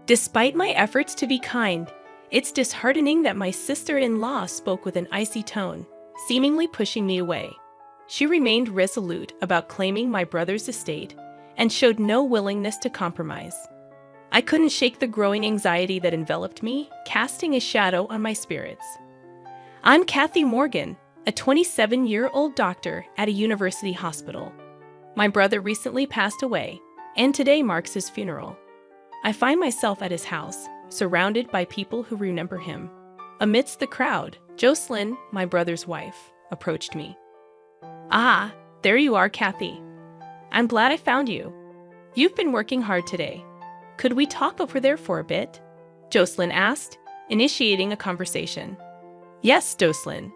Despite my efforts to be kind, it's disheartening that my sister-in-law spoke with an icy tone, seemingly pushing me away. She remained resolute about claiming my brother's estate and showed no willingness to compromise. I couldn't shake the growing anxiety that enveloped me, casting a shadow on my spirits. I'm Kathy Morgan, a 27-year-old doctor at a university hospital. My brother recently passed away, and today marks his funeral. I find myself at his house, surrounded by people who remember him. Amidst the crowd, Jocelyn, my brother's wife, approached me. "Ah, there you are, Kathy. I'm glad I found you. You've been working hard today. Could we talk over there for a bit?" Jocelyn asked, initiating a conversation. "Yes, Jocelyn."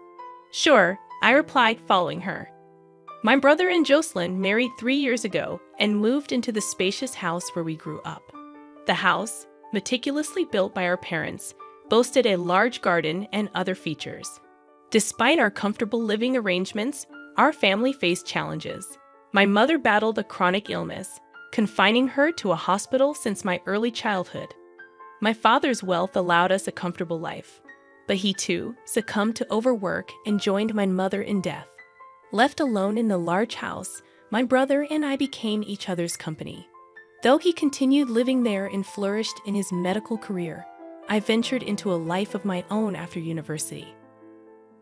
"Sure," I replied, following her. My brother and Jocelyn married 3 years ago and moved into the spacious house where we grew up. The house, meticulously built by our parents, boasted a large garden and other features. Despite our comfortable living arrangements, our family faced challenges. My mother battled a chronic illness, confining her to a hospital since my early childhood. My father's wealth allowed us a comfortable life, but he too succumbed to overwork and joined my mother in death. Left alone in the large house, my brother and I became each other's company. Though he continued living there and flourished in his medical career, I ventured into a life of my own after university.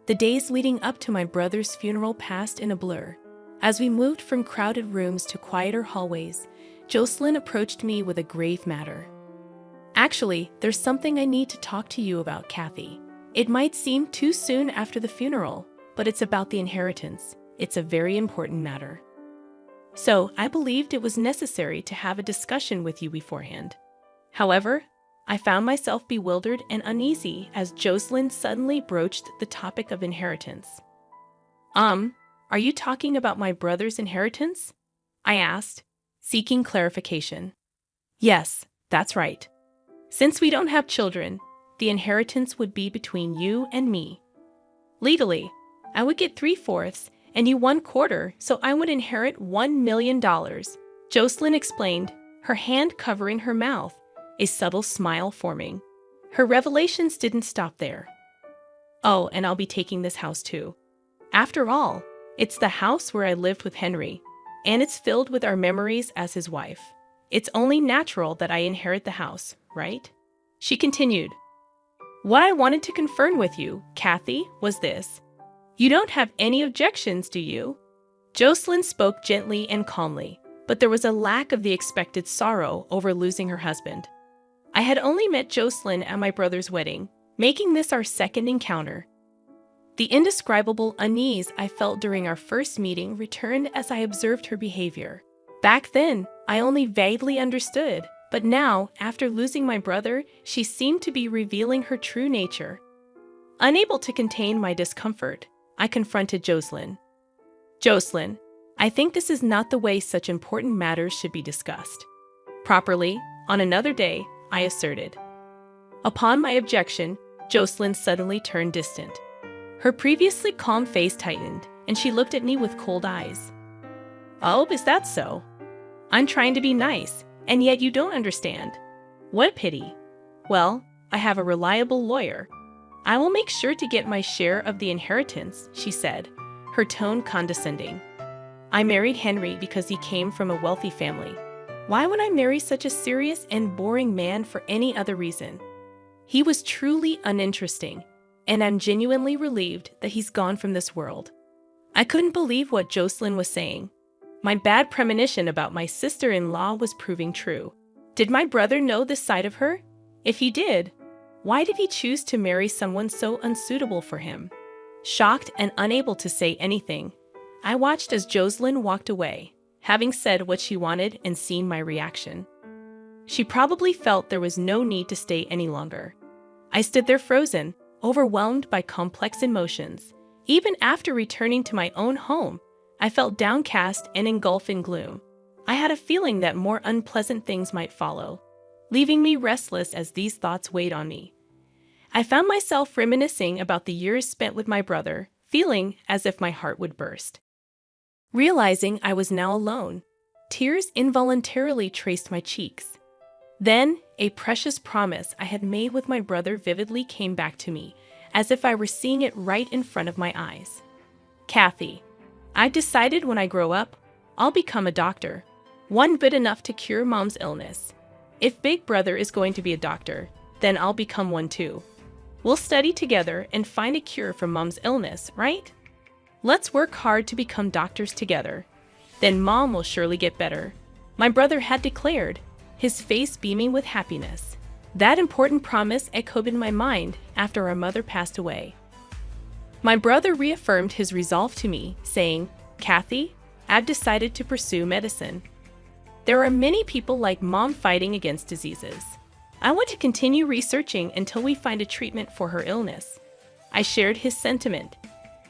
The days leading up to my brother's funeral passed in a blur. As we moved from crowded rooms to quieter hallways, Jocelyn approached me with a grave matter. "Actually, there's something I need to talk to you about, Kathy. It might seem too soon after the funeral, but it's about the inheritance. It's a very important matter." So, I believed it was necessary to have a discussion with you beforehand. However, I found myself bewildered and uneasy as Jocelyn suddenly broached the topic of inheritance. Are you talking about my brother's inheritance?" I asked, seeking clarification. "Yes, that's right. Since we don't have children, the inheritance would be between you and me. Legally, I would get 3/4 and you 1/4, so I would inherit $1 million, Jocelyn explained, her hand covering her mouth, a subtle smile forming. Her revelations didn't stop there. "Oh, and I'll be taking this house too. After all, it's the house where I lived with Henry, and it's filled with our memories as his wife. It's only natural that I inherit the house, right?" She continued. "What I wanted to confirm with you, Kathy, was this. You don't have any objections, do you?" Jocelyn spoke gently and calmly, but there was a lack of the expected sorrow over losing her husband. I had only met Jocelyn at my brother's wedding, making this our second encounter. The indescribable unease I felt during our first meeting returned as I observed her behavior. Back then, I only vaguely understood, but now, after losing my brother, she seemed to be revealing her true nature. Unable to contain my discomfort, I confronted Jocelyn. "Jocelyn, I think this is not the way such important matters should be discussed. Properly, on another day," I asserted. Upon my objection, Jocelyn suddenly turned distant. Her previously calm face tightened, and she looked at me with cold eyes. "Oh, is that so? I'm trying to be nice, and yet you don't understand. What a pity. Well, I have a reliable lawyer. I will make sure to get my share of the inheritance," she said, her tone condescending. "I married Henry because he came from a wealthy family. Why would I marry such a serious and boring man for any other reason? He was truly uninteresting, and I'm genuinely relieved that he's gone from this world." I couldn't believe what Jocelyn was saying. My bad premonition about my sister-in-law was proving true. Did my brother know this side of her? If he did, why did he choose to marry someone so unsuitable for him? Shocked and unable to say anything, I watched as Jocelyn walked away, having said what she wanted and seen my reaction. She probably felt there was no need to stay any longer. I stood there frozen, overwhelmed by complex emotions. Even after returning to my own home, I felt downcast and engulfed in gloom. I had a feeling that more unpleasant things might follow, leaving me restless as these thoughts weighed on me. I found myself reminiscing about the years spent with my brother, feeling as if my heart would burst. Realizing I was now alone, tears involuntarily traced my cheeks. Then, a precious promise I had made with my brother vividly came back to me, as if I were seeing it right in front of my eyes. Kathy, I decided when I grow up, I'll become a doctor. One good enough to cure Mom's illness. If Big Brother is going to be a doctor, then I'll become one too. We'll study together and find a cure for Mom's illness, right? Let's work hard to become doctors together. Then Mom will surely get better. My brother had declared, his face beaming with happiness. That important promise echoed in my mind after our mother passed away. My brother reaffirmed his resolve to me, saying, Kathy, I've decided to pursue medicine. There are many people like Mom fighting against diseases. I want to continue researching until we find a treatment for her illness. I shared his sentiment,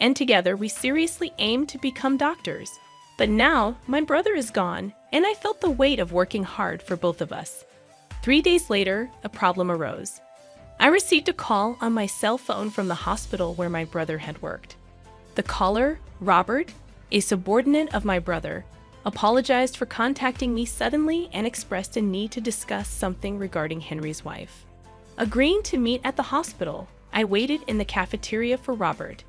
and together we seriously aimed to become doctors. But now, my brother is gone, and I felt the weight of working hard for both of us. 3 days later, a problem arose. I received a call on my cell phone from the hospital where my brother had worked. The caller, Robert, a subordinate of my brother, apologized for contacting me suddenly and expressed a need to discuss something regarding Henry's wife. Agreeing to meet at the hospital, I waited in the cafeteria for Robert.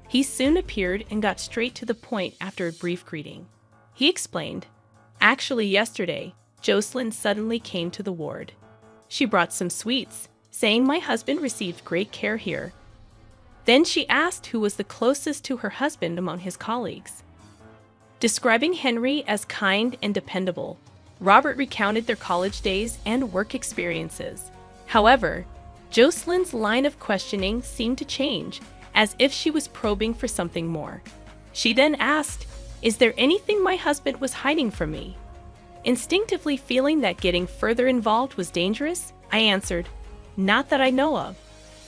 He soon appeared and got straight to the point after a brief greeting. He explained, actually yesterday, Jocelyn suddenly came to the ward. She brought some sweets, saying my husband received great care here. Then she asked who was the closest to her husband among his colleagues. Describing Henry as kind and dependable, Robert recounted their college days and work experiences. However, Jocelyn's line of questioning seemed to change, as if she was probing for something more. She then asked, is there anything my husband was hiding from me? Instinctively feeling that getting further involved was dangerous, I answered, not that I know of.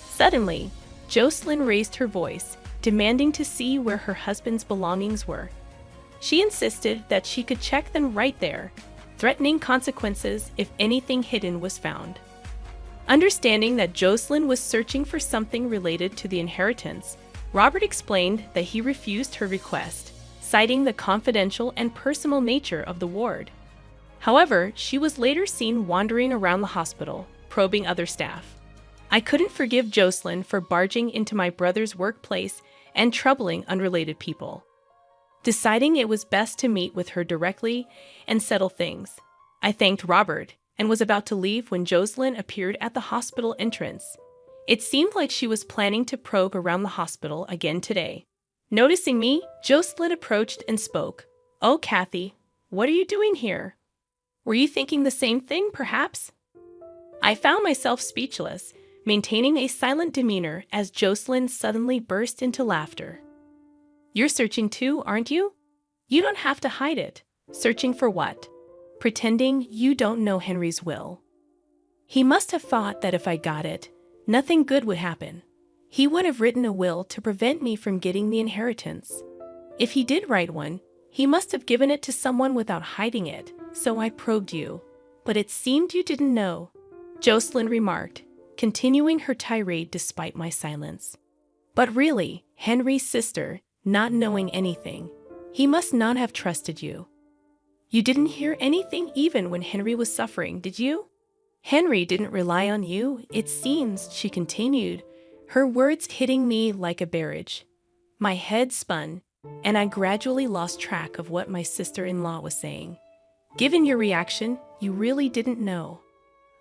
Suddenly, Jocelyn raised her voice, demanding to see where her husband's belongings were. She insisted that she could check them right there, threatening consequences if anything hidden was found. Understanding that Jocelyn was searching for something related to the inheritance, Robert explained that he refused her request, citing the confidential and personal nature of the ward. However, she was later seen wandering around the hospital, probing other staff. I couldn't forgive Jocelyn for barging into my brother's workplace and troubling unrelated people. Deciding it was best to meet with her directly and settle things, I thanked Robert and was about to leave when Jocelyn appeared at the hospital entrance. It seemed like she was planning to probe around the hospital again today. Noticing me, Jocelyn approached and spoke. Oh, Kathy, what are you doing here? Were you thinking the same thing, perhaps? I found myself speechless, maintaining a silent demeanor as Jocelyn suddenly burst into laughter. You're searching too, aren't you? You don't have to hide it. Searching for what? Pretending you don't know Henry's will. He must have thought that if I got it, nothing good would happen. He would have written a will to prevent me from getting the inheritance. If he did write one, he must have given it to someone without hiding it, so I probed you. But it seemed you didn't know, Jocelyn remarked, continuing her tirade despite my silence. But really, Henry's sister, not knowing anything, he must not have trusted you. You didn't hear anything even when Henry was suffering, did you? Henry didn't rely on you, it seems, she continued, her words hitting me like a barrage. My head spun, and I gradually lost track of what my sister-in-law was saying. Given your reaction, you really didn't know.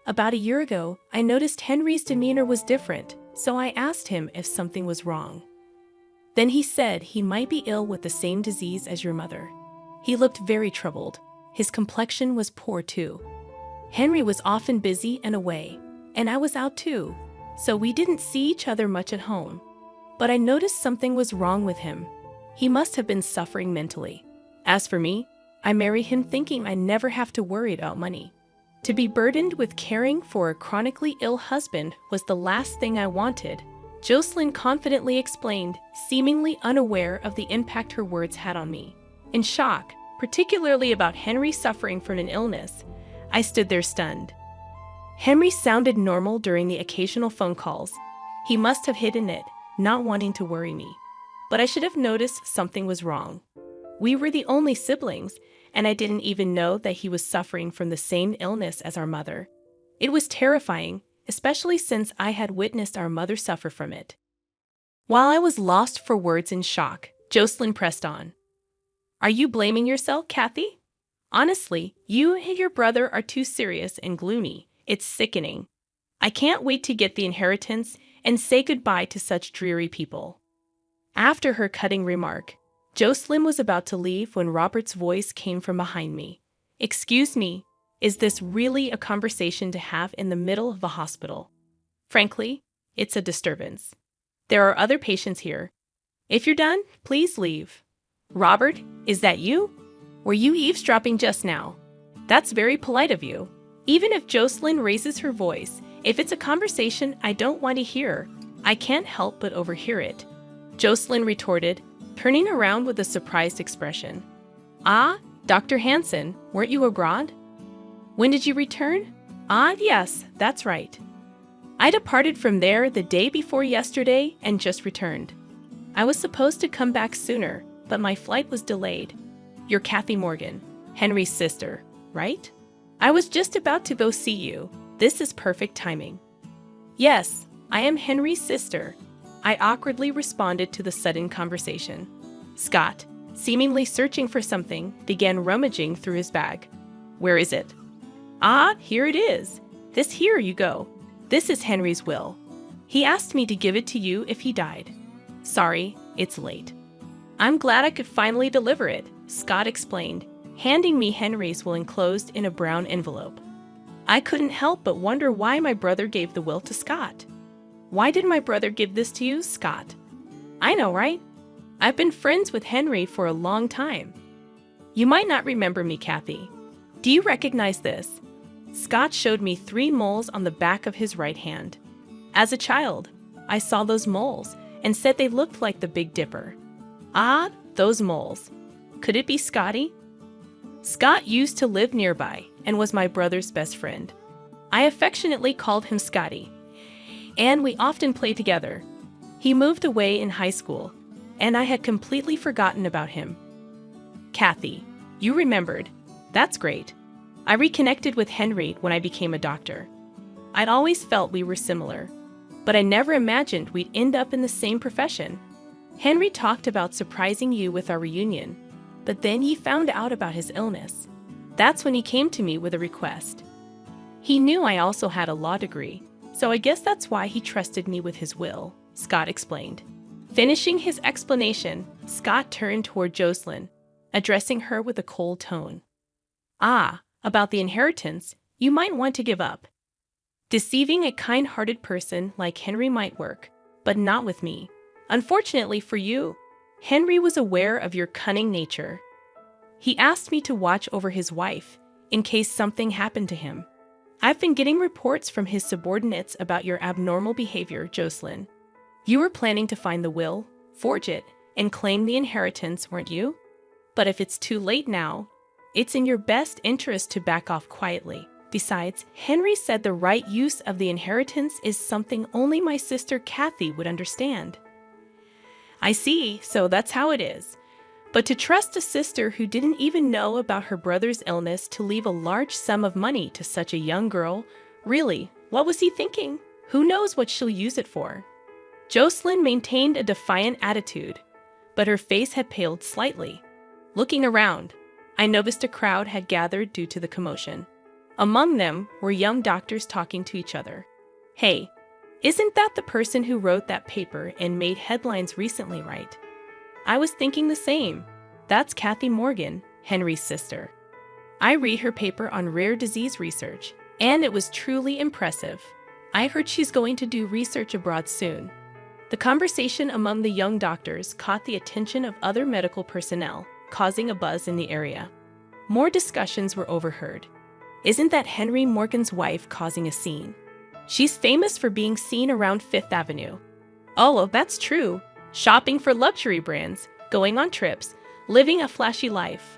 About a year ago, I noticed Henry's demeanor was different, so I asked him if something was wrong. Then he said he might be ill with the same disease as your mother. He looked very troubled. His complexion was poor too. Henry was often busy and away, and I was out too, so we didn't see each other much at home. But I noticed something was wrong with him. He must have been suffering mentally. As for me, I married him thinking I'd never have to worry about money. To be burdened with caring for a chronically ill husband was the last thing I wanted, Jocelyn confidently explained, seemingly unaware of the impact her words had on me. In shock, particularly about Henry suffering from an illness, I stood there stunned. Henry sounded normal during the occasional phone calls. He must have hidden it, not wanting to worry me. But I should have noticed something was wrong. We were the only siblings, and I didn't even know that he was suffering from the same illness as our mother. It was terrifying, especially since I had witnessed our mother suffer from it. While I was lost for words in shock, Jocelyn pressed on. Are you blaming yourself, Kathy? Honestly, you and your brother are too serious and gloomy. It's sickening. I can't wait to get the inheritance and say goodbye to such dreary people. After her cutting remark, Jocelyn was about to leave when Robert's voice came from behind me. Excuse me, is this really a conversation to have in the middle of a hospital? Frankly, it's a disturbance. There are other patients here. If you're done, please leave. Robert, is that you? Were you eavesdropping just now? That's very polite of you. Even if Jocelyn raises her voice, if it's a conversation I don't want to hear, I can't help but overhear it. Jocelyn retorted, turning around with a surprised expression. Ah, Dr. Hansen, weren't you abroad? When did you return? Ah, yes, that's right. I departed from there the day before yesterday and just returned. I was supposed to come back sooner, but my flight was delayed. You're Kathy Morgan, Henry's sister, right? I was just about to go see you. This is perfect timing. Yes, I am Henry's sister. I awkwardly responded to the sudden conversation. Scott, seemingly searching for something, began rummaging through his bag. Where is it? Ah, here it is. This here you go. This is Henry's will. He asked me to give it to you if he died. Sorry, it's late. I'm glad I could finally deliver it, Scott explained, handing me Henry's will enclosed in a brown envelope. I couldn't help but wonder why my brother gave the will to Scott. Why did my brother give this to you, Scott? I know, right? I've been friends with Henry for a long time. You might not remember me, Kathy. Do you recognize this? Scott showed me 3 moles on the back of his right hand. As a child, I saw those moles and said they looked like the Big Dipper. Ah, those moles. Could it be Scotty? Scott used to live nearby and was my brother's best friend. I affectionately called him Scotty, and we often played together. He moved away in high school, and I had completely forgotten about him. Kathy, you remembered. That's great. I reconnected with Henry when I became a doctor. I'd always felt we were similar, but I never imagined we'd end up in the same profession. Henry talked about surprising you with our reunion, but then he found out about his illness. That's when he came to me with a request. He knew I also had a law degree, so I guess that's why he trusted me with his will, Scott explained. Finishing his explanation, Scott turned toward Jocelyn, addressing her with a cold tone. Ah, about the inheritance, you might want to give up. Deceiving a kind-hearted person like Henry might work, but not with me. Unfortunately for you, Henry was aware of your cunning nature. He asked me to watch over his wife in case something happened to him. I've been getting reports from his subordinates about your abnormal behavior, Jocelyn. You were planning to find the will, forge it, and claim the inheritance, weren't you? But if it's too late now, it's in your best interest to back off quietly. Besides, Henry said the right use of the inheritance is something only my sister Kathy would understand. I see, so that's how it is. But to trust a sister who didn't even know about her brother's illness to leave a large sum of money to such a young girl, really, what was he thinking? Who knows what she'll use it for? Jocelyn maintained a defiant attitude, but her face had paled slightly. Looking around, I noticed a crowd had gathered due to the commotion. Among them were young doctors talking to each other. Hey, isn't that the person who wrote that paper and made headlines recently, right? I was thinking the same. That's Kathy Morgan, Henry's sister. I read her paper on rare disease research, and it was truly impressive. I heard she's going to do research abroad soon. The conversation among the young doctors caught the attention of other medical personnel, causing a buzz in the area. More discussions were overheard. Isn't that Henry Morgan's wife causing a scene? She's famous for being seen around Fifth Avenue. Oh, well, that's true. Shopping for luxury brands, going on trips, living a flashy life.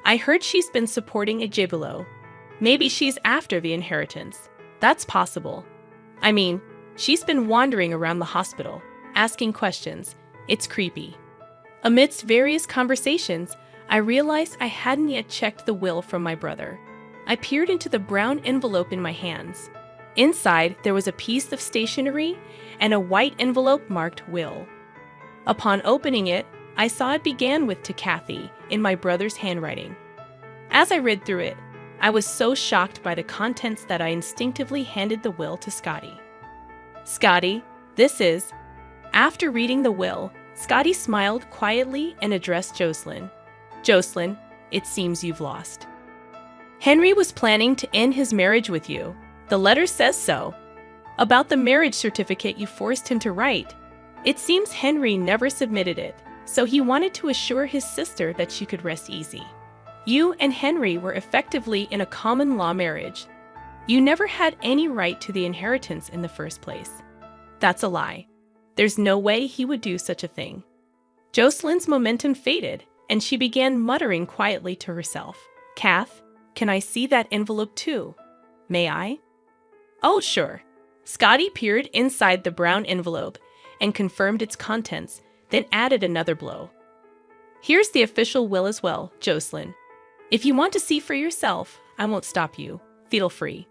I heard she's been supporting a gigolo. Maybe she's after the inheritance. That's possible. I mean, she's been wandering around the hospital, asking questions. It's creepy. Amidst various conversations, I realized I hadn't yet checked the will from my brother. I peered into the brown envelope in my hands. Inside, there was a piece of stationery and a white envelope marked Will. Upon opening it, I saw it began with "To Kathy" in my brother's handwriting. As I read through it, I was so shocked by the contents that I instinctively handed the will to Scotty. "Scotty, this is..." After reading the will, Scotty smiled quietly and addressed Jocelyn. "Jocelyn, it seems you've lost. Henry was planning to end his marriage with you. The letter says so. About the marriage certificate you forced him to write, it seems Henry never submitted it, so he wanted to assure his sister that she could rest easy. You and Henry were effectively in a common law marriage. You never had any right to the inheritance in the first place. That's a lie. There's no way he would do such a thing." Jocelyn's momentum faded, and she began muttering quietly to herself. "Kath, can I see that envelope too? May I?" "Oh, sure." Scotty peered inside the brown envelope and confirmed its contents, then added another blow. "Here's the official will as well, Jocelyn. If you want to see for yourself, I won't stop you. Feel free."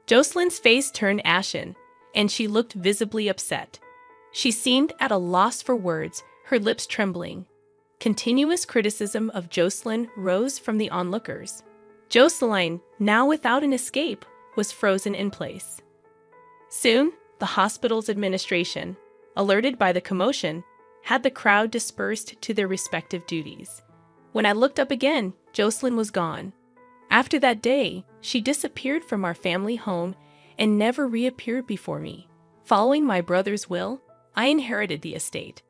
Jocelyn's face turned ashen, and she looked visibly upset. She seemed at a loss for words, her lips trembling. Continuous criticism of Jocelyn rose from the onlookers. Jocelyn, now without an escape, was frozen in place. Soon, the hospital's administration, alerted by the commotion, had the crowd dispersed to their respective duties. When I looked up again, Jocelyn was gone. After that day, she disappeared from our family home and never reappeared before me. Following my brother's will, I inherited the estate.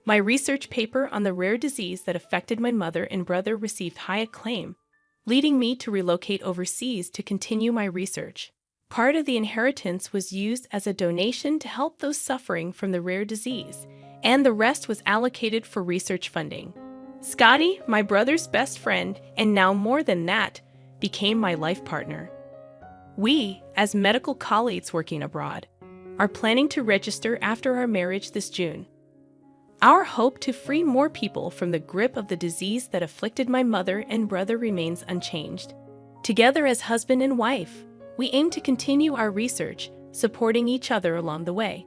My research paper on the rare disease that affected my mother and brother received high acclaim, leading me to relocate overseas to continue my research. Part of the inheritance was used as a donation to help those suffering from the rare disease, and the rest was allocated for research funding. Scotty, my brother's best friend, and now more than that, became my life partner. We, as medical colleagues working abroad, are planning to register after our marriage this June. Our hope to free more people from the grip of the disease that afflicted my mother and brother remains unchanged. Together as husband and wife, we aim to continue our research, supporting each other along the way.